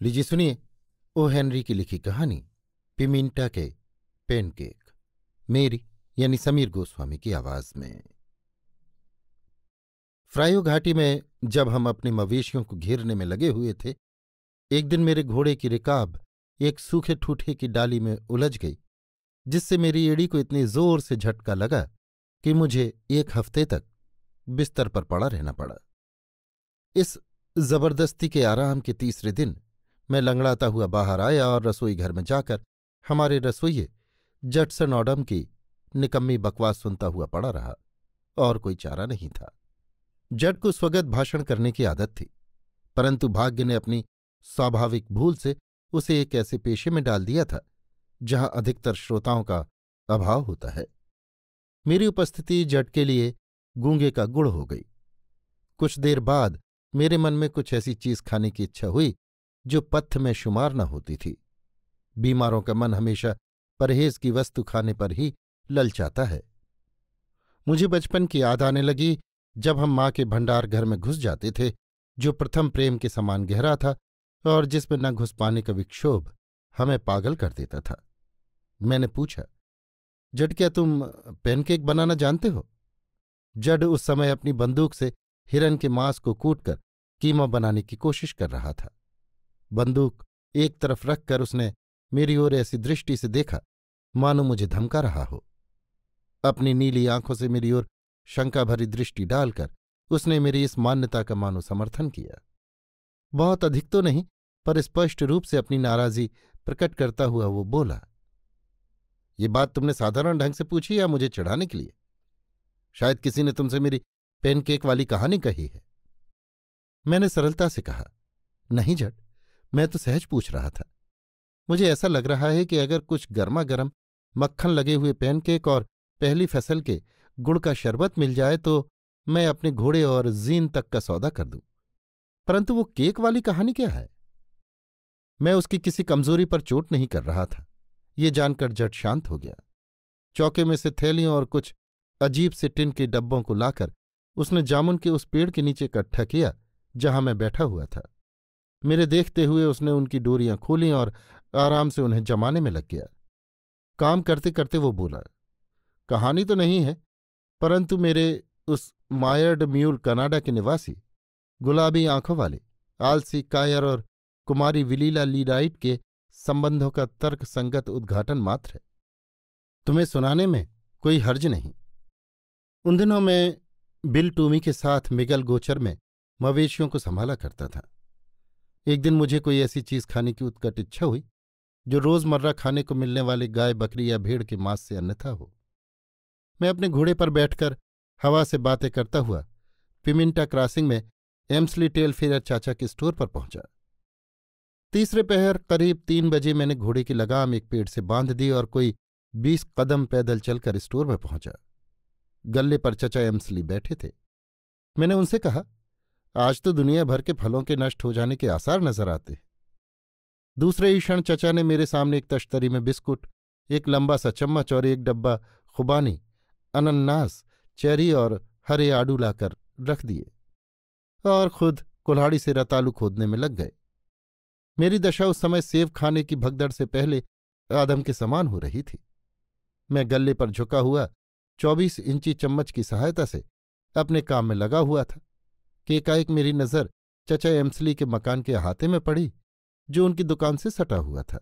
लीजिए सुनिए O Henry की लिखी कहानी पिमिंटा के पेनकेक, मेरी यानी समीर गोस्वामी की आवाज में। फ्रायो घाटी में जब हम अपने मवेशियों को घेरने में लगे हुए थे, एक दिन मेरे घोड़े की रिकाब एक सूखे ठूठे की डाली में उलझ गई, जिससे मेरी एड़ी को इतनी जोर से झटका लगा कि मुझे एक हफ्ते तक बिस्तर पर पड़ा रहना पड़ा। इस जबरदस्ती के आराम के तीसरे दिन मैं लंगड़ाता हुआ बाहर आया और रसोई घर में जाकर हमारे रसोइये जटसन ऑडम की निकम्मी बकवास सुनता हुआ पड़ा रहा। और कोई चारा नहीं था। जट को स्वगत भाषण करने की आदत थी, परंतु भाग्य ने अपनी स्वाभाविक भूल से उसे एक ऐसे पेशे में डाल दिया था जहां अधिकतर श्रोताओं का अभाव होता है। मेरी उपस्थिति जट के लिए गूंगे का गुड़ हो गई। कुछ देर बाद मेरे मन में कुछ ऐसी चीज खाने की इच्छा हुई जो पथ्य में शुमार न होती थी। बीमारों का मन हमेशा परहेज की वस्तु खाने पर ही ललचाता है। मुझे बचपन की याद आने लगी जब हम माँ के भंडार घर में घुस जाते थे, जो प्रथम प्रेम के समान गहरा था और जिसमें न घुस पाने का विक्षोभ हमें पागल कर देता था। मैंने पूछा, जड क्या तुम पैनकेक बनाना जानते हो? जड उस समय अपनी बंदूक से हिरन के मांस को कूटकर कीमा बनाने की कोशिश कर रहा था। बंदूक एक तरफ रखकर उसने मेरी ओर ऐसी दृष्टि से देखा मानो मुझे धमका रहा हो। अपनी नीली आंखों से मेरी ओर शंका भरी दृष्टि डालकर उसने मेरी इस मान्यता का मानो समर्थन किया। बहुत अधिक तो नहीं, पर स्पष्ट रूप से अपनी नाराजगी प्रकट करता हुआ वो बोला, ये बात तुमने साधारण ढंग से पूछी या मुझे चिढ़ाने के लिए? शायद किसी ने तुमसे मेरी पेनकेक वाली कहानी कही है। मैंने सरलता से कहा, नहीं जट, मैं तो सहज पूछ रहा था। मुझे ऐसा लग रहा है कि अगर कुछ गर्मा गर्म मक्खन लगे हुए पैनकेक और पहली फसल के गुड़ का शरबत मिल जाए तो मैं अपने घोड़े और जीन तक का सौदा कर दूं। परंतु वो केक वाली कहानी क्या है? मैं उसकी किसी कमजोरी पर चोट नहीं कर रहा था, ये जानकर जट शांत हो गया। चौके में से थैलियों और कुछ अजीब से टिन के डब्बों को लाकर उसने जामुन के उस पेड़ के नीचे इकट्ठा किया जहां मैं बैठा हुआ था। मेरे देखते हुए उसने उनकी डोरियां खोलीं और आराम से उन्हें जमाने में लग गया। काम करते करते वो बोला, कहानी तो नहीं है, परंतु मेरे उस मायर्ड म्यूल कनाडा के निवासी गुलाबी आंखों वाले आलसी कायर और कुमारी विलीला लीराइट के संबंधों का तर्क संगत उद्घाटन मात्र है। तुम्हें सुनाने में कोई हर्ज नहीं। उन दिनों मैं बिल टूमी के साथ मिगल गोचर में मवेशियों को संभाला करता था। एक दिन मुझे कोई ऐसी चीज खाने की उत्कट इच्छा हुई जो रोजमर्रा खाने को मिलने वाले गाय, बकरी या भेड़ के मांस से अन्यथा हो। मैं अपने घोड़े पर बैठकर हवा से बातें करता हुआ पिमिंटा क्रॉसिंग में एम्सली टेलफेयर चाचा के स्टोर पर पहुंचा। तीसरे पहर करीब 3 बजे मैंने घोड़े की लगाम एक पेड़ से बांध दी और कोई 20 कदम पैदल चलकर स्टोर में पहुंचा। गल्ले पर चचा एम्सली बैठे थे। मैंने उनसे कहा, आज तो दुनिया भर के फलों के नष्ट हो जाने के आसार नजर आते हैं। दूसरे ही क्षण चचा ने मेरे सामने एक तश्तरी में बिस्कुट, एक लंबा सा चम्मच और एक डब्बा खुबानी, अनन्नास, चेरी और हरे आड़ू लाकर रख दिए और खुद कुल्हाड़ी से रतालू खोदने में लग गए। मेरी दशा उस समय सेब खाने की भगदड़ से पहले आदम के समान हो रही थी। मैं गल्ले पर झुका हुआ 24 इंची चम्मच की सहायता से अपने काम में लगा हुआ था कि एकाएक मेरी नज़र चचा एम्सली के मकान के अहाते में पड़ी जो उनकी दुकान से सटा हुआ था।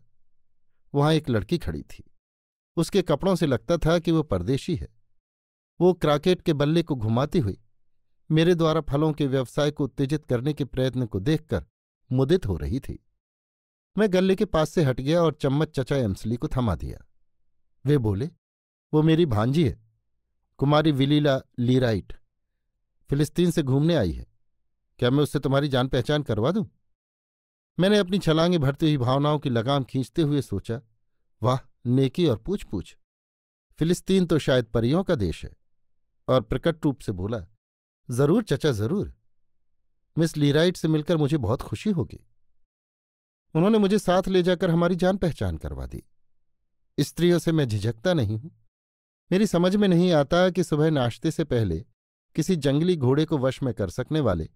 वहां एक लड़की खड़ी थी। उसके कपड़ों से लगता था कि वो परदेशी है। वो क्राकेट के बल्ले को घुमाती हुई मेरे द्वारा फलों के व्यवसाय को उत्तेजित करने के प्रयत्न को देखकर मुदित हो रही थी। मैं गल्ले के पास से हट गया और चम्मच चचा एम्सली को थमा दिया। वे बोले, वो मेरी भांजी है, कुमारी विलीला लीराइट, फिलिस्तीन से घूमने आई है। क्या मैं उससे तुम्हारी जान पहचान करवा दूं? मैंने अपनी छलांगे भरती हुई भावनाओं की लगाम खींचते हुए सोचा, वाह, नेकी और पूछ पूछ। फिलिस्तीन तो शायद परियों का देश है। और प्रकट रूप से बोला, जरूर चचा, जरूर। मिस लीराइट से मिलकर मुझे बहुत खुशी होगी। उन्होंने मुझे साथ ले जाकर हमारी जान पहचान करवा दी। स्त्रियों से मैं झिझकता नहीं हूं। मेरी समझ में नहीं आता कि सुबह नाश्ते से पहले किसी जंगली घोड़े को वश में कर सकने वाले,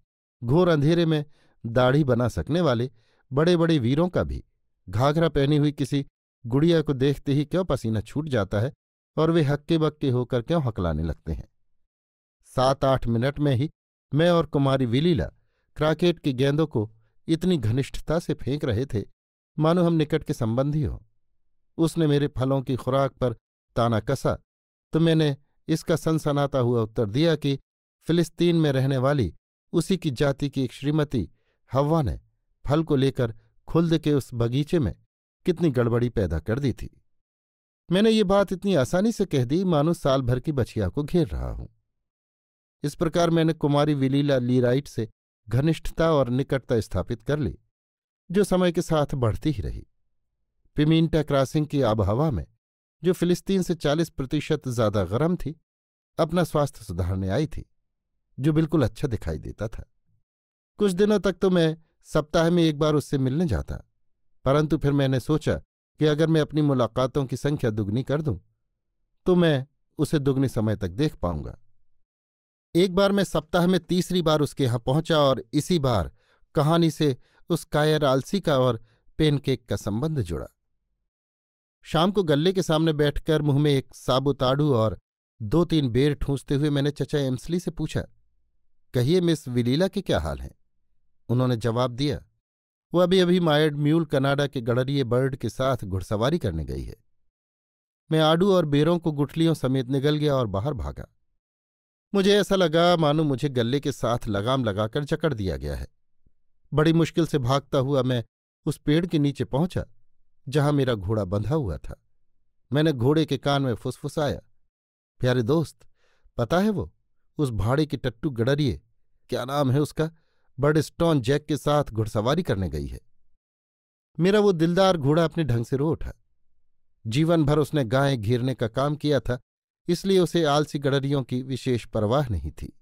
घोर अंधेरे में दाढ़ी बना सकने वाले बड़े बड़े वीरों का भी घाघरा पहनी हुई किसी गुड़िया को देखते ही क्यों पसीना छूट जाता है और वे हक्के बक्के होकर क्यों हकलाने लगते हैं। 7-8 मिनट में ही मैं और कुमारी विलीला क्रिकेट की गेंदों को इतनी घनिष्ठता से फेंक रहे थे मानो हम निकट के संबंधी हों। उसने मेरे फलों की खुराक पर ताना कसा तो मैंने इसका सनसनाता हुआ उत्तर दिया कि फिलिस्तीन में रहने वाली उसी की जाति की एक श्रीमती हव्वा ने फल को लेकर खुल्द के उस बगीचे में कितनी गड़बड़ी पैदा कर दी थी। मैंने ये बात इतनी आसानी से कह दी मानो साल भर की बछिया को घेर रहा हूं। इस प्रकार मैंने कुमारी विलीला लीराइट से घनिष्ठता और निकटता स्थापित कर ली, जो समय के साथ बढ़ती ही रही। पिमीन्टा क्रॉसिंग की आबहवा में, जो फिलिस्तीन से 40% ज्यादा गर्म थी, अपना स्वास्थ्य सुधारने आई थी, जो बिल्कुल अच्छा दिखाई देता था। कुछ दिनों तक तो मैं सप्ताह में एक बार उससे मिलने जाता, परंतु फिर मैंने सोचा कि अगर मैं अपनी मुलाकातों की संख्या दुगनी कर दूं तो मैं उसे दुगनी समय तक देख पाऊंगा। एक बार मैं सप्ताह में 3री बार उसके यहां पहुंचा और इसी बार कहानी से उस कायर आलसी का और पेनकेक का संबंध जुड़ा। शाम को गल्ले के सामने बैठकर मुंह में एक साबुत आड़ू और 2-3 बेर ठूंसते हुए मैंने चचा एम्सली से पूछा, कहिए मिस विलीला के क्या हाल हैं? उन्होंने जवाब दिया, वो अभी अभी मायर्ड म्यूल कनाडा के गडरिए बर्ड के साथ घुड़सवारी करने गई है। मैं आड़ू और बेरों को गुठलियों समेत निगल गया और बाहर भागा। मुझे ऐसा लगा मानो मुझे गल्ले के साथ लगाम लगाकर जकड़ दिया गया है। बड़ी मुश्किल से भागता हुआ मैं उस पेड़ के नीचे पहुंचा जहां मेरा घोड़ा बंधा हुआ था। मैंने घोड़े के कान में फुसफुसाया, प्यारे दोस्त, पता है वो उस भाड़े की टट्टू गडरिए, क्या नाम है उसका, बर्डस्टोन जैक के साथ घुड़सवारी करने गई है। मेरा वो दिलदार घोड़ा अपने ढंग से रो उठा। जीवन भर उसने गायें घेरने का काम किया था, इसलिए उसे आलसी गडरियों की विशेष परवाह नहीं थी।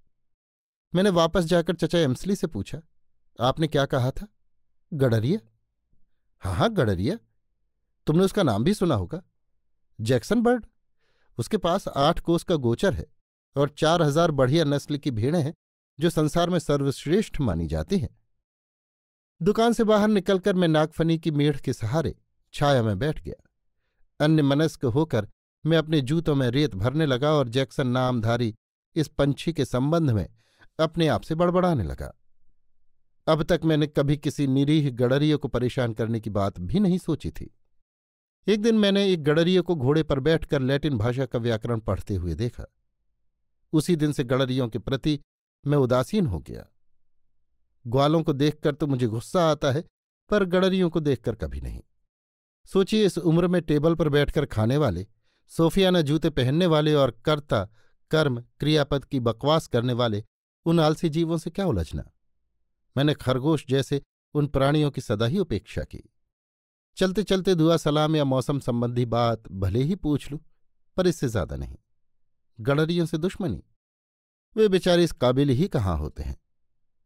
मैंने वापस जाकर चचा एम्सली से पूछा, आपने क्या कहा था? गडरिया? हाँ हाँ, गडरिया। तुमने उसका नाम भी सुना होगा, जैक्सन बर्ड। उसके पास 8 कोस का गोचर है और 4000 बढ़िया नस्ल की भेड़ें हैं जो संसार में सर्वश्रेष्ठ मानी जाती हैं। दुकान से बाहर निकलकर मैं नागफनी की मेढ़ के सहारे छाया में बैठ गया। अन्यमनस्क होकर मैं अपने जूतों में रेत भरने लगा और जैक्सन नामधारी इस पंछी के संबंध में अपने आप से बड़बड़ाने लगा। अब तक मैंने कभी किसी निरीह गडरिये को परेशान करने की बात भी नहीं सोची थी। एक दिन मैंने एक गडरिये को घोड़े पर बैठकर लैटिन भाषा का व्याकरण पढ़ते हुए देखा। उसी दिन से गडरियों के प्रति मैं उदासीन हो गया। ग्वालों को देखकर तो मुझे गुस्सा आता है, पर गडरियों को देखकर कभी नहीं। सोचिए, इस उम्र में टेबल पर बैठकर खाने वाले, सोफियाना जूते पहनने वाले और कर्ता कर्म क्रियापद की बकवास करने वाले उन आलसी जीवों से क्या उलझना। मैंने खरगोश जैसे उन प्राणियों की सदा ही उपेक्षा की। चलते चलते दुआ सलाम या मौसम संबंधी बात भले ही पूछ लूं, पर इससे ज्यादा नहीं। गडरियों से दुश्मनी, वे बेचारे इस काबिल ही कहाँ होते हैं।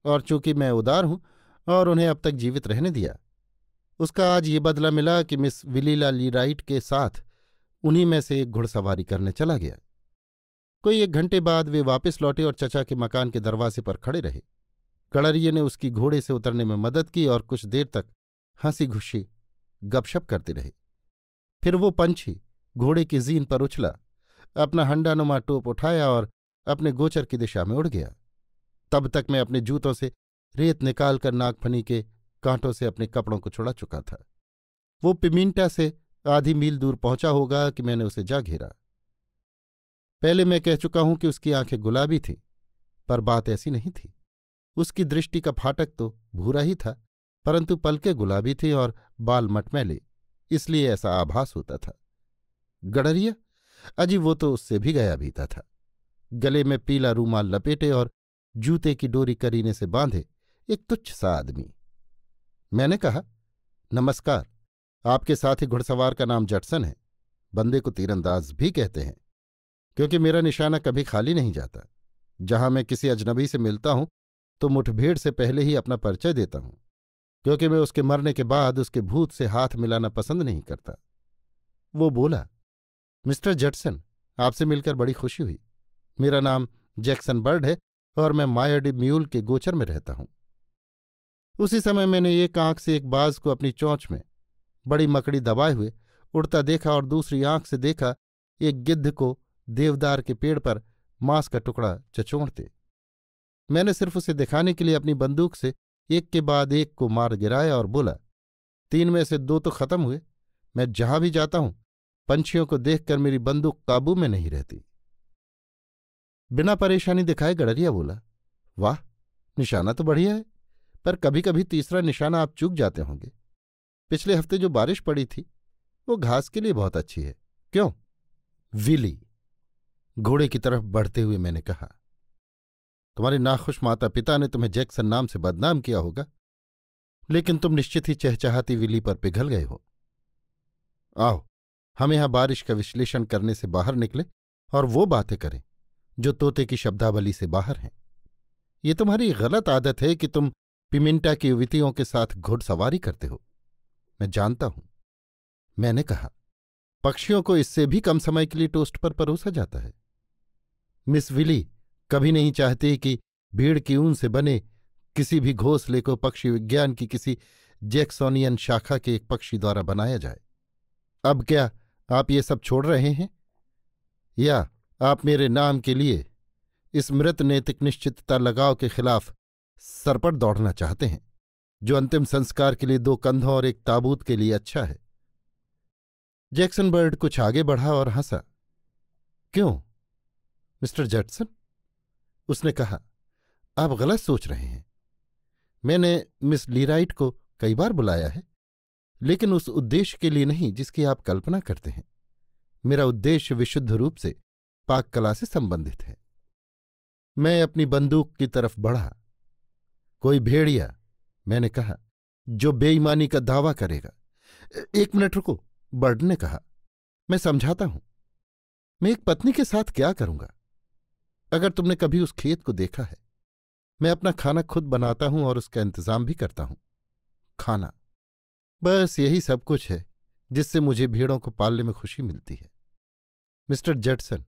और चूंकि मैं उदार हूं और उन्हें अब तक जीवित रहने दिया, उसका आज ये बदला मिला कि मिस विलीला लीराइट के साथ उन्हीं में से एक घुड़सवारी करने चला गया। कोई 1 घंटे बाद वे वापस लौटे और चचा के मकान के दरवाजे पर खड़े रहे। गडरिये ने उसकी घोड़े से उतरने में मदद की और कुछ देर तक हंसी घुस्सी गपशप करते रहे। फिर वो पंछी घोड़े की जीन पर उछला, अपना हंडानुमा टोप उठाया और अपने गोचर की दिशा में उड़ गया। तब तक मैं अपने जूतों से रेत निकालकर नागफनी के कांटों से अपने कपड़ों को छुड़ा चुका था। वो पिमीन्टा से आधी मील दूर पहुंचा होगा कि मैंने उसे जा घेरा। पहले मैं कह चुका हूं कि उसकी आंखें गुलाबी थीं, पर बात ऐसी नहीं थी। उसकी दृष्टि का फाटक तो भूरा ही था, परंतु पलकें गुलाबी थीं और बाल मटमैले, इसलिए ऐसा आभास होता था। गडरिया? अजी वो तो उससे भी गया बीता था। गले में पीला रूमाल लपेटे और जूते की डोरी करीने से बांधे एक तुच्छ सा आदमी। मैंने कहा, नमस्कार, आपके साथी घुड़सवार का नाम जटसन है। बंदे को तीरंदाज भी कहते हैं, क्योंकि मेरा निशाना कभी खाली नहीं जाता। जहां मैं किसी अजनबी से मिलता हूं तो मुठभेड़ से पहले ही अपना परिचय देता हूं, क्योंकि मैं उसके मरने के बाद उसके भूत से हाथ मिलाना पसंद नहीं करता। वो बोला, मिस्टर जटसन, आपसे मिलकर बड़ी खुशी हुई। मेरा नाम जैक्सन बर्ड है और मैं मायर्ड म्यूल के गोचर में रहता हूं। उसी समय मैंने एक आंख से एक बाज को अपनी चोंच में बड़ी मकड़ी दबाए हुए उड़ता देखा और दूसरी आंख से देखा एक गिद्ध को देवदार के पेड़ पर मांस का टुकड़ा चचोड़ते। मैंने सिर्फ उसे दिखाने के लिए अपनी बंदूक से एक के बाद एक को मार गिराया और बोला, 3 में से 2 तो खत्म हुए। मैं जहां भी जाता हूं पंछियों को देखकर मेरी बंदूक काबू में नहीं रहती। बिना परेशानी दिखाए गडरिया बोला, वाह, निशाना तो बढ़िया है, पर कभी कभी तीसरा निशाना आप चूक जाते होंगे। पिछले हफ्ते जो बारिश पड़ी थी वो घास के लिए बहुत अच्छी है। क्यों? विली, घोड़े की तरफ बढ़ते हुए मैंने कहा, तुम्हारे नाखुश माता पिता ने तुम्हें जैक्सन नाम से बदनाम किया होगा, लेकिन तुम निश्चित ही चहचहाती विली पर पिघल गए हो। आओ, हम यहां बारिश का विश्लेषण करने से बाहर निकले और वो बातें करें जो तोते की शब्दावली से बाहर हैं। ये तुम्हारी गलत आदत है कि तुम पिमिंटा की युवतियों के साथ घुड़सवारी करते हो। मैं जानता हूं, मैंने कहा। पक्षियों को इससे भी कम समय के लिए टोस्ट पर परोसा जाता है। मिस विली कभी नहीं चाहती कि भीड़ की ऊन से बने किसी भी घोंसले को पक्षी विज्ञान की किसी जैक्सोनियन शाखा के एक पक्षी द्वारा बनाया जाए। अब क्या आप ये सब छोड़ रहे हैं, या आप मेरे नाम के लिए इस मृत नैतिक निश्चितता लगाव के खिलाफ सरपट दौड़ना चाहते हैं, जो अंतिम संस्कार के लिए 2 कंधों और एक ताबूत के लिए अच्छा है? जैक्सन बर्ड कुछ आगे बढ़ा और हंसा। क्यों मिस्टर जैक्सन? उसने कहा, आप गलत सोच रहे हैं। मैंने मिस लीराइट को कई बार बुलाया है, लेकिन उस उद्देश्य के लिए नहीं जिसकी आप कल्पना करते हैं। मेरा उद्देश्य विशुद्ध रूप से पाक कला से संबंधित है। मैं अपनी बंदूक की तरफ बढ़ा। कोई भेड़िया, मैंने कहा, जो बेईमानी का दावा करेगा। 1 मिनट रुको, बर्ड ने कहा, मैं समझाता हूं। मैं एक पत्नी के साथ क्या करूंगा? अगर तुमने कभी उस खेत को देखा है, मैं अपना खाना खुद बनाता हूं और उसका इंतजाम भी करता हूं। खाना, बस यही सब कुछ है जिससे मुझे भेड़ों को पालने में खुशी मिलती है। मिस्टर जैक्सन,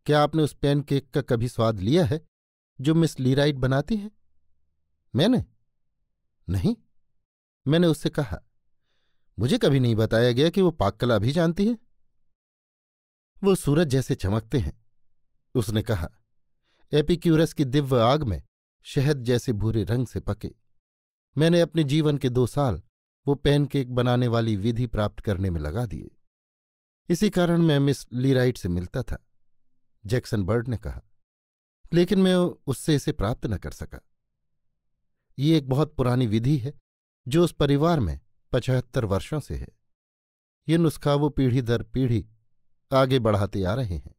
क्या आपने उस पैनकेक का कभी स्वाद लिया है जो मिस लीराइट बनाती है? मैंने नहीं। मैंने उससे कहा, मुझे कभी नहीं बताया गया कि वो पाक कला भी जानती है। वो सूरज जैसे चमकते हैं, उसने कहा। एपिक्यूरस की दिव्य आग में शहद जैसे भूरे रंग से पके। मैंने अपने जीवन के 2 साल वो पैनकेक बनाने वाली विधि प्राप्त करने में लगा दिए। इसी कारण मैं मिस लीराइट से मिलता था। जैक्सन बर्ड ने कहा, लेकिन मैं उससे इसे प्राप्त न कर सका। ये एक बहुत पुरानी विधि है जो उस परिवार में 75 वर्षों से है। ये नुस्खा वो पीढ़ी दर पीढ़ी आगे बढ़ाते आ रहे हैं,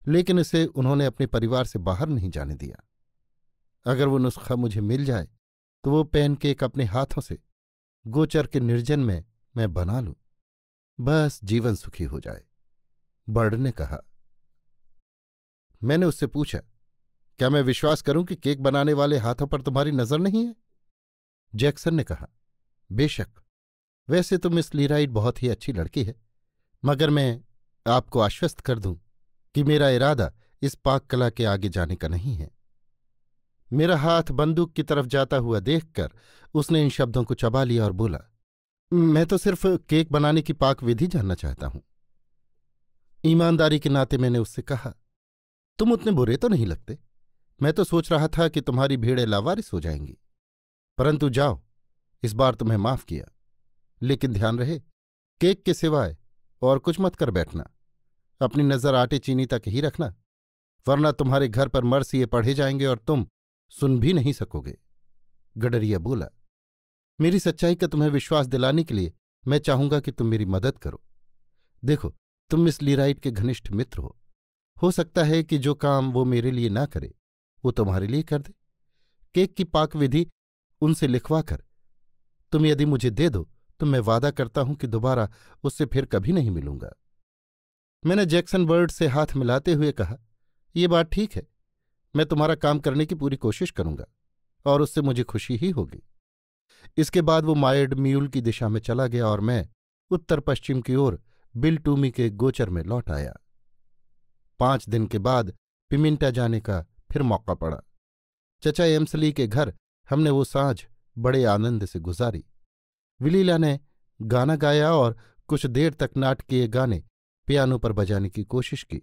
लेकिन इसे उन्होंने अपने परिवार से बाहर नहीं जाने दिया। अगर वो नुस्खा मुझे मिल जाए तो वो पैनकेक अपने हाथों से गोचर के निर्जन में मैं बना लूं, बस जीवन सुखी हो जाए। बर्ड ने कहा। मैंने उससे पूछा, क्या मैं विश्वास करूं कि केक बनाने वाले हाथों पर तुम्हारी नजर नहीं है? जैक्सन ने कहा, बेशक। वैसे तो मिस लीराइट बहुत ही अच्छी लड़की है, मगर मैं आपको आश्वस्त कर दूं कि मेरा इरादा इस पाक कला के आगे जाने का नहीं है। मेरा हाथ बंदूक की तरफ जाता हुआ देखकर उसने इन शब्दों को चबा लिया और बोला, मैं तो सिर्फ केक बनाने की पाक विधि जानना चाहता हूं। ईमानदारी के नाते मैंने उससे कहा, तुम उतने बुरे तो नहीं लगते। मैं तो सोच रहा था कि तुम्हारी भेड़ें लावारिस हो जाएंगी, परंतु जाओ, इस बार तुम्हें माफ किया। लेकिन ध्यान रहे, केक के सिवाय और कुछ मत कर बैठना। अपनी नजर आटे चीनी तक ही रखना, वरना तुम्हारे घर पर मरसिए पढ़े जाएंगे और तुम सुन भी नहीं सकोगे। गडरिया बोला, मेरी सच्चाई का तुम्हें विश्वास दिलाने के लिए मैं चाहूंगा कि तुम मेरी मदद करो। देखो, तुम मिस लीराइट के घनिष्ठ मित्र हो सकता है कि जो काम वो मेरे लिए ना करे वो तुम्हारे लिए कर दे। केक की पाक विधि उनसे लिखवा कर तुम यदि मुझे दे दो तो मैं वादा करता हूं कि दोबारा उससे फिर कभी नहीं मिलूंगा। मैंने जैक्सन बर्ड से हाथ मिलाते हुए कहा, ये बात ठीक है, मैं तुम्हारा काम करने की पूरी कोशिश करूंगा और उससे मुझे खुशी ही होगी। इसके बाद वो मायड म्यूल की दिशा में चला गया और मैं उत्तर पश्चिम की ओर बिल टूमी के गोचर में लौट आया। 5 दिन के बाद पिमिंटा जाने का फिर मौका पड़ा। चचा एम्सली के घर हमने वो सांझ बड़े आनंद से गुजारी। विलीला ने गाना गाया और कुछ देर तक नाटकीय गाने पियानो पर बजाने की कोशिश की।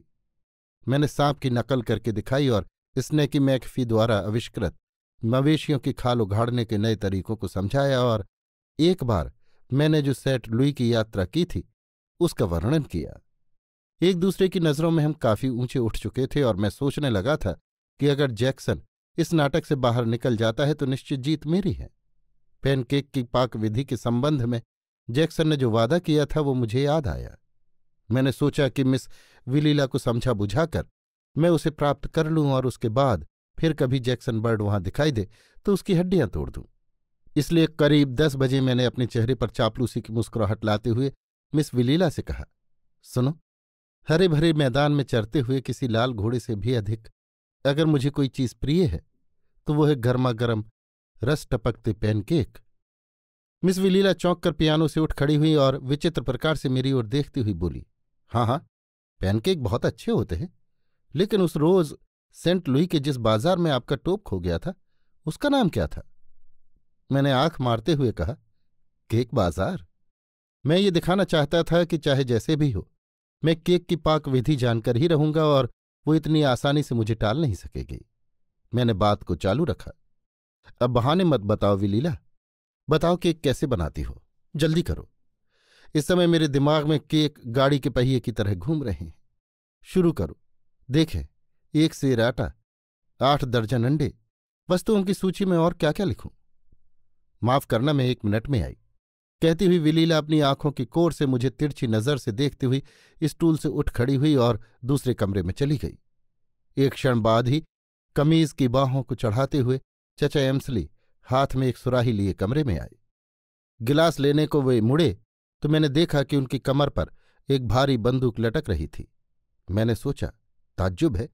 मैंने सांप की नकल करके दिखाई और स्नेकी मैकफी द्वारा आविष्कृत मवेशियों की खाल उघाड़ने के नए तरीकों को समझाया, और एक बार मैंने जो सेंट लुई की यात्रा की थी उसका वर्णन किया। एक दूसरे की नज़रों में हम काफी ऊंचे उठ चुके थे और मैं सोचने लगा था कि अगर जैक्सन इस नाटक से बाहर निकल जाता है तो निश्चित जीत मेरी है। पैनकेक की पाक विधि के संबंध में जैक्सन ने जो वादा किया था वो मुझे याद आया। मैंने सोचा कि मिस विलीला को समझा बुझाकर मैं उसे प्राप्त कर लूं और उसके बाद फिर कभी जैक्सन बर्ड वहां दिखाई दे तो उसकी हड्डियां तोड़ दूं। इसलिए करीब 10 बजे मैंने अपने चेहरे पर चापलूसी की मुस्कुराहट लाते हुए मिस विलीला से कहा, सुनो, हरे भरे मैदान में चरते हुए किसी लाल घोड़े से भी अधिक अगर मुझे कोई चीज प्रिय है तो वो है गर्मा गर्म रस टपकते पैनकेक। मिस विलीला चौंक कर पियानो से उठ खड़ी हुई और विचित्र प्रकार से मेरी ओर देखती हुई बोली, हाँ हाँ, पैनकेक बहुत अच्छे होते हैं, लेकिन उस रोज सेंट लुई के जिस बाजार में आपका टोप खो गया था उसका नाम क्या था? मैंने आंख मारते हुए कहा, केक बाजार। मैं ये दिखाना चाहता था कि चाहे जैसे भी हो मैं केक की पाक विधि जानकर ही रहूंगा और वो इतनी आसानी से मुझे टाल नहीं सकेगी। मैंने बात को चालू रखा, अब बहाने मत बताओ विलीला, बताओ केक कैसे बनाती हो, जल्दी करो। इस समय मेरे दिमाग में केक गाड़ी के पहिए की तरह घूम रहे हैं। शुरू करो, देखें, 1 सेर आटा, 8 दर्जन अंडे, वस्तुओं की सूची में और क्या क्या लिखूं? माफ करना, मैं 1 मिनट में आई, कहती हुई विलीला अपनी आंखों की कोर से मुझे तिरछी नजर से देखती हुई स्टूल से उठ खड़ी हुई और दूसरे कमरे में चली गई। एक क्षण बाद ही कमीज की बाहों को चढ़ाते हुए चचा एम्सली हाथ में एक सुराही लिए कमरे में आए। गिलास लेने को वे मुड़े तो मैंने देखा कि उनकी कमर पर एक भारी बंदूक लटक रही थी। मैंने सोचा, ताज्जुब है,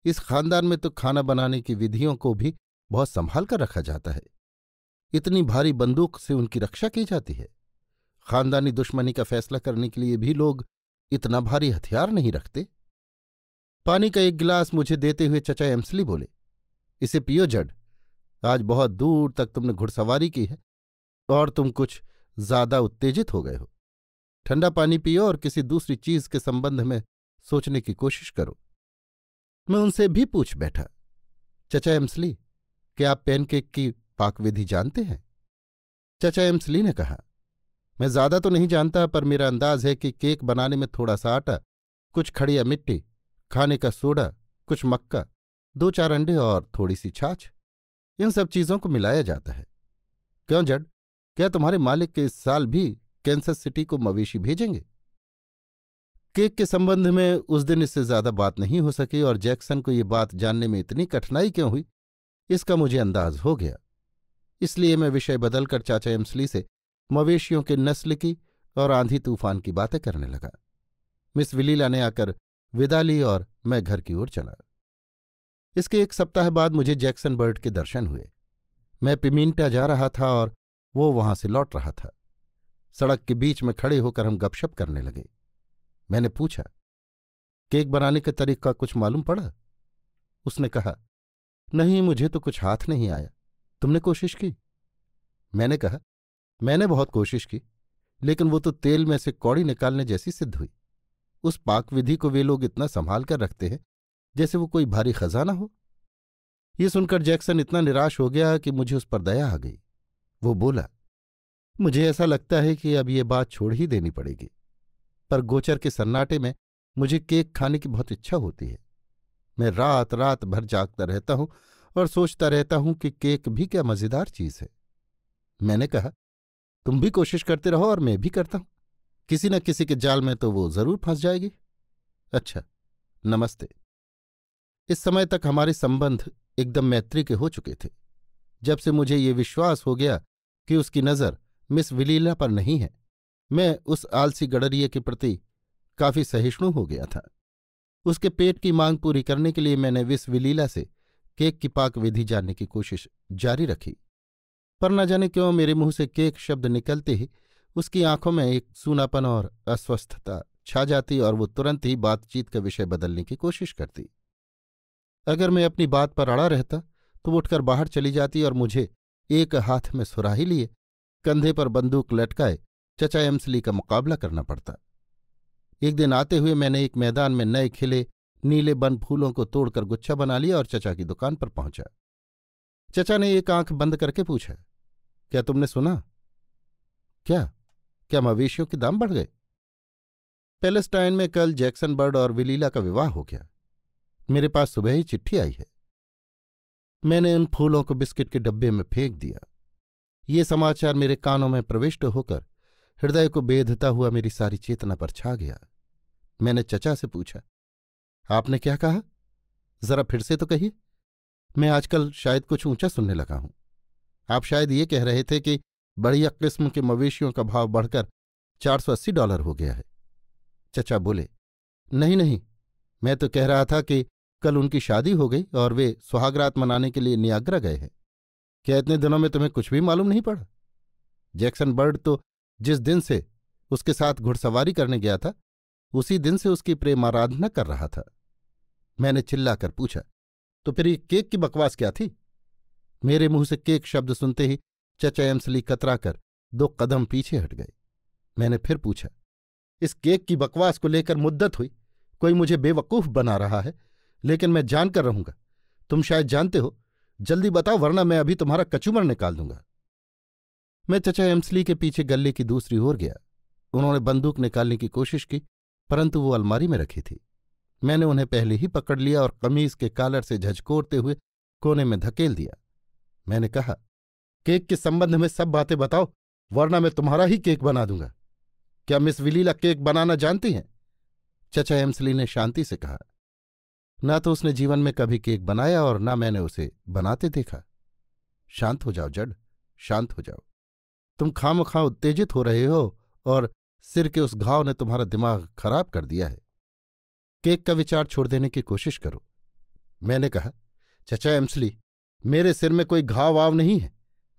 इस खानदान में तो खाना बनाने की विधियों को भी बहुत संभाल कर रखा जाता है, इतनी भारी बंदूक से उनकी रक्षा की जाती है। खानदानी दुश्मनी का फैसला करने के लिए भी लोग इतना भारी हथियार नहीं रखते। पानी का एक गिलास मुझे देते हुए चचा एम्सली बोले, इसे पियो जड, आज बहुत दूर तक तुमने घुड़सवारी की है और तुम कुछ ज्यादा उत्तेजित हो गए हो। ठंडा पानी पियो और किसी दूसरी चीज के संबंध में सोचने की कोशिश करो। मैं उनसे भी पूछ बैठा, चचा एम्सली, क्या आप पैनकेक की पाक विधि जानते हैं? चचा एम्सली ने कहा, मैं ज्यादा तो नहीं जानता, पर मेरा अंदाज है कि केक बनाने में थोड़ा सा आटा, कुछ खड़िया मिट्टी, खाने का सोडा, कुछ मक्का, 2-4 अंडे और थोड़ी सी छाछ, इन सब चीजों को मिलाया जाता है। क्यों जड, क्या तुम्हारे मालिक के इस साल भी कैंसस सिटी को मवेशी भेजेंगे? केक के संबंध में उस दिन इससे ज्यादा बात नहीं हो सकी और जैक्सन को ये बात जानने में इतनी कठिनाई क्यों हुई इसका मुझे अंदाज हो गया। इसलिए मैं विषय बदलकर चाचा एम्सली से मवेशियों के नस्ल की और आंधी तूफान की बातें करने लगा। मिस विलीला ने आकर विदा ली और मैं घर की ओर चला। इसके 1 सप्ताह बाद मुझे जैक्सन बर्ड के दर्शन हुए। मैं पिमिंटा जा रहा था और वो वहां से लौट रहा था। सड़क के बीच में खड़े होकर हम गपशप करने लगे। मैंने पूछा, केक बनाने का तरीका कुछ मालूम पड़ा? उसने कहा, नहीं, मुझे तो कुछ हाथ नहीं आया। तुमने कोशिश की? मैंने कहा, मैंने बहुत कोशिश की, लेकिन वो तो तेल में से कौड़ी निकालने जैसी सिद्ध हुई। उस पाक विधि को वे लोग इतना संभाल कर रखते हैं जैसे वो कोई भारी खजाना हो। ये सुनकर जैक्सन इतना निराश हो गया कि मुझे उस पर दया आ गई। वो बोला, मुझे ऐसा लगता है कि अब ये बात छोड़ ही देनी पड़ेगी, पर गोचर के सन्नाटे में मुझे केक खाने की बहुत इच्छा होती है। मैं रात रात भर जागता रहता हूं और सोचता रहता हूं कि केक भी क्या मजेदार चीज है। मैंने कहा, तुम भी कोशिश करते रहो और मैं भी करता हूं, किसी न किसी के जाल में तो वो जरूर फंस जाएगी। अच्छा, नमस्ते। इस समय तक हमारे संबंध एकदम मैत्री के हो चुके थे। जब से मुझे ये विश्वास हो गया कि उसकी नज़र मिस विलीला पर नहीं है, मैं उस आलसी गडरिये के प्रति काफी सहिष्णु हो गया था। उसके पेट की मांग पूरी करने के लिए मैंने मिस विलीला से केक की पाक विधि जानने की कोशिश जारी रखी, पर न जाने क्यों मेरे मुंह से केक शब्द निकलते ही उसकी आंखों में एक सूनापन और अस्वस्थता छा जाती और वो तुरंत ही बातचीत का विषय बदलने की कोशिश करती। अगर मैं अपनी बात पर अड़ा रहता तो वो उठकर बाहर चली जाती और मुझे एक हाथ में सुराही लिए, कंधे पर बंदूक लटकाए चचा एम्सली का मुकाबला करना पड़ता। एक दिन आते हुए मैंने एक मैदान में नए खिले नीले बन फूलों को तोड़कर गुच्छा बना लिया और चचा की दुकान पर पहुंचा। चचा ने एक आंख बंद करके पूछा, क्या तुमने सुना? क्या? क्या मवेशियों के दाम बढ़ गए? पैलेस्टाइन में कल जैक्सन बर्ड और विलीला का विवाह हो गया। मेरे पास सुबह ही चिट्ठी आई है। मैंने उन फूलों को बिस्किट के डब्बे में फेंक दिया। ये समाचार मेरे कानों में प्रविष्ट होकर हृदय को बेधता हुआ मेरी सारी चेतना पर छा गया। मैंने चचा से पूछा, आपने क्या कहा? जरा फिर से तो कहिए। मैं आजकल शायद कुछ ऊंचा सुनने लगा हूं। आप शायद ये कह रहे थे कि बढ़िया किस्म के मवेशियों का भाव बढ़कर $480 हो गया है। चचा बोले, नहीं नहीं, मैं तो कह रहा था कि कल उनकी शादी हो गई और वे सुहागरात मनाने के लिए नियाग्रा गए हैं। क्या इतने दिनों में तुम्हें कुछ भी मालूम नहीं पड़ा? जैक्सन बर्ड तो जिस दिन से उसके साथ घुड़सवारी करने गया था उसी दिन से उसकी प्रेमाराधना कर रहा था। मैंने चिल्लाकर पूछा, तो फिर ये केक की बकवास क्या थी? मेरे मुंह से केक शब्द सुनते ही चचा एम्सली कतराकर 2 कदम पीछे हट गए। मैंने फिर पूछा, इस केक की बकवास को लेकर मुद्दत हुई, कोई मुझे बेवकूफ बना रहा है, लेकिन मैं जानकर रहूंगा। तुम शायद जानते हो, जल्दी बताओ वरना मैं अभी तुम्हारा कचूमर निकाल दूंगा। मैं चचा एम्सली के पीछे गले की दूसरी ओर गया। उन्होंने बंदूक निकालने की कोशिश की, परंतु वो अलमारी में रखी थी। मैंने उन्हें पहले ही पकड़ लिया और कमीज के कॉलर से झचकोरते हुए कोने में धकेल दिया। मैंने कहा, केक के संबंध में सब बातें बताओ वरना मैं तुम्हारा ही केक बना दूंगा। क्या मिस विलीला केक बनाना जानती हैं? चचा एम्सली ने शांति से कहा, ना तो उसने जीवन में कभी केक बनाया और ना मैंने उसे बनाते देखा। शांत हो जाओ जड, शांत हो जाओ। तुम खामखा उत्तेजित हो रहे हो और सिर के उस घाव ने तुम्हारा दिमाग खराब कर दिया है। केक का विचार छोड़ देने की कोशिश करो। मैंने कहा, चचा एम्सली, मेरे सिर में कोई घाव वाव नहीं है,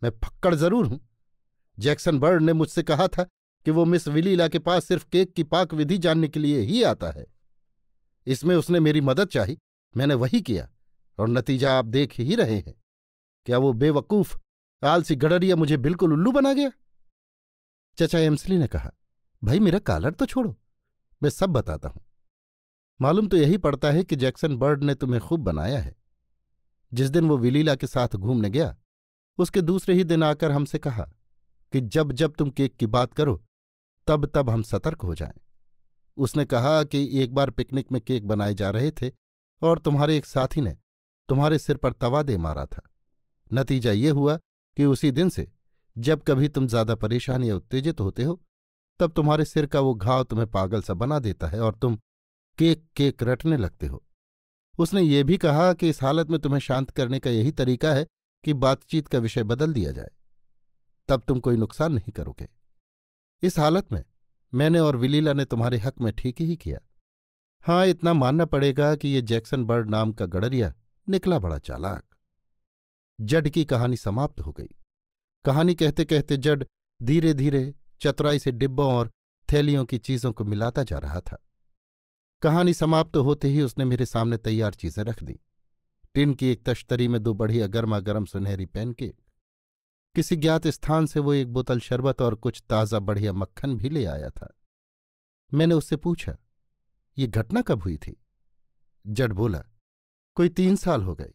मैं फक्कड़ जरूर हूं। जैक्सन बर्ड ने मुझसे कहा था कि वो मिस विलीला के पास सिर्फ केक की पाक विधि जानने के लिए ही आता है। इसमें उसने मेरी मदद चाही, मैंने वही किया और नतीजा आप देख ही रहे हैं। क्या वो बेवकूफ आलसी गडरिया मुझे बिल्कुल उल्लू बना गया? चचा एम्सली ने कहा, भाई मेरा कॉलर तो छोड़ो, मैं सब बताता हूं। मालूम तो यही पड़ता है कि जैक्सन बर्ड ने तुम्हें खूब बनाया है। जिस दिन वो विलीला के साथ घूमने गया उसके दूसरे ही दिन आकर हमसे कहा कि जब जब तुम केक की बात करो तब तब हम सतर्क हो जाएं। उसने कहा कि एक बार पिकनिक में केक बनाए जा रहे थे और तुम्हारे एक साथी ने तुम्हारे सिर पर तवा दे मारा था। नतीजा ये हुआ कि उसी दिन से जब कभी तुम ज्यादा परेशान या उत्तेजित होते हो तब तुम्हारे सिर का वो घाव तुम्हें पागल सा बना देता है और तुम केक केक रटने लगते हो। उसने ये भी कहा कि इस हालत में तुम्हें शांत करने का यही तरीका है कि बातचीत का विषय बदल दिया जाए, तब तुम कोई नुकसान नहीं करोगे। इस हालत में मैंने और विलीला ने तुम्हारे हक में ठीक ही किया। हाँ, इतना मानना पड़ेगा कि ये जैक्सन बर्ड नाम का गडरिया निकला बड़ा चालाक। जड की कहानी समाप्त हो गई। कहानी कहते कहते जड धीरे धीरे चतुराई से डिब्बों और थैलियों की चीजों को मिलाता जा रहा था। कहानी समाप्त होते ही उसने मेरे सामने तैयार चीजें रख दी। टिन की एक तश्तरी में 2 बढ़िया गर्मा गर्म सुनहरी पैनकेक, किसी ज्ञात स्थान से वो एक बोतल शरबत और कुछ ताज़ा बढ़िया मक्खन भी ले आया था। मैंने उससे पूछा, ये घटना कब हुई थी? जड बोला, कोई 3 साल हो गए।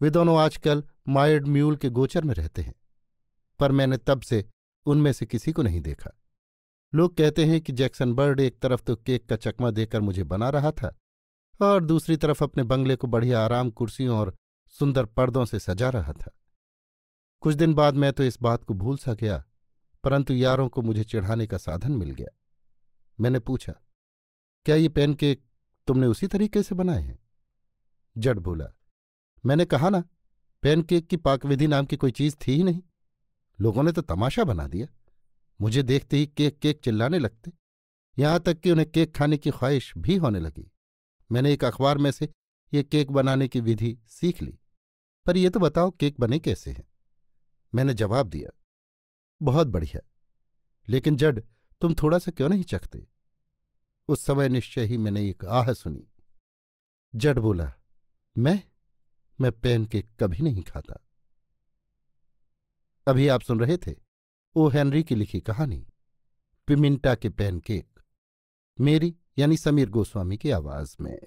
वे दोनों आजकल मायर्ड म्यूल के गोचर में रहते हैं, पर मैंने तब से उनमें से किसी को नहीं देखा। लोग कहते हैं कि जैक्सन बर्ड एक तरफ तो केक का चकमा देकर मुझे बना रहा था और दूसरी तरफ अपने बंगले को बढ़िया आराम कुर्सियों और सुंदर पर्दों से सजा रहा था। कुछ दिन बाद मैं तो इस बात को भूल सा गया, परंतु यारों को मुझे चिढ़ाने का साधन मिल गया। मैंने पूछा, क्या ये पैनकेक तुमने उसी तरीके से बनाए हैं? जड बोला, मैंने कहा ना, पैनकेक की पाकविधि नाम की कोई चीज थी ही नहीं। लोगों ने तो तमाशा बना दिया, मुझे देखते ही केक केक चिल्लाने लगते, यहां तक कि उन्हें केक खाने की ख्वाहिश भी होने लगी। मैंने एक अखबार में से ये केक बनाने की विधि सीख ली, पर ये तो बताओ केक बने कैसे हैं? मैंने जवाब दिया, बहुत बढ़िया, लेकिन जड तुम थोड़ा सा क्यों नहीं चखते? उस समय निश्चय ही मैंने एक आह सुनी। जड बोला, मैं पैनकेक कभी नहीं खाता। अभी आप सुन रहे थे ओ हेनरी की लिखी कहानी पिमिंटा के पैनकेक, मेरी यानी समीर गोस्वामी की आवाज में।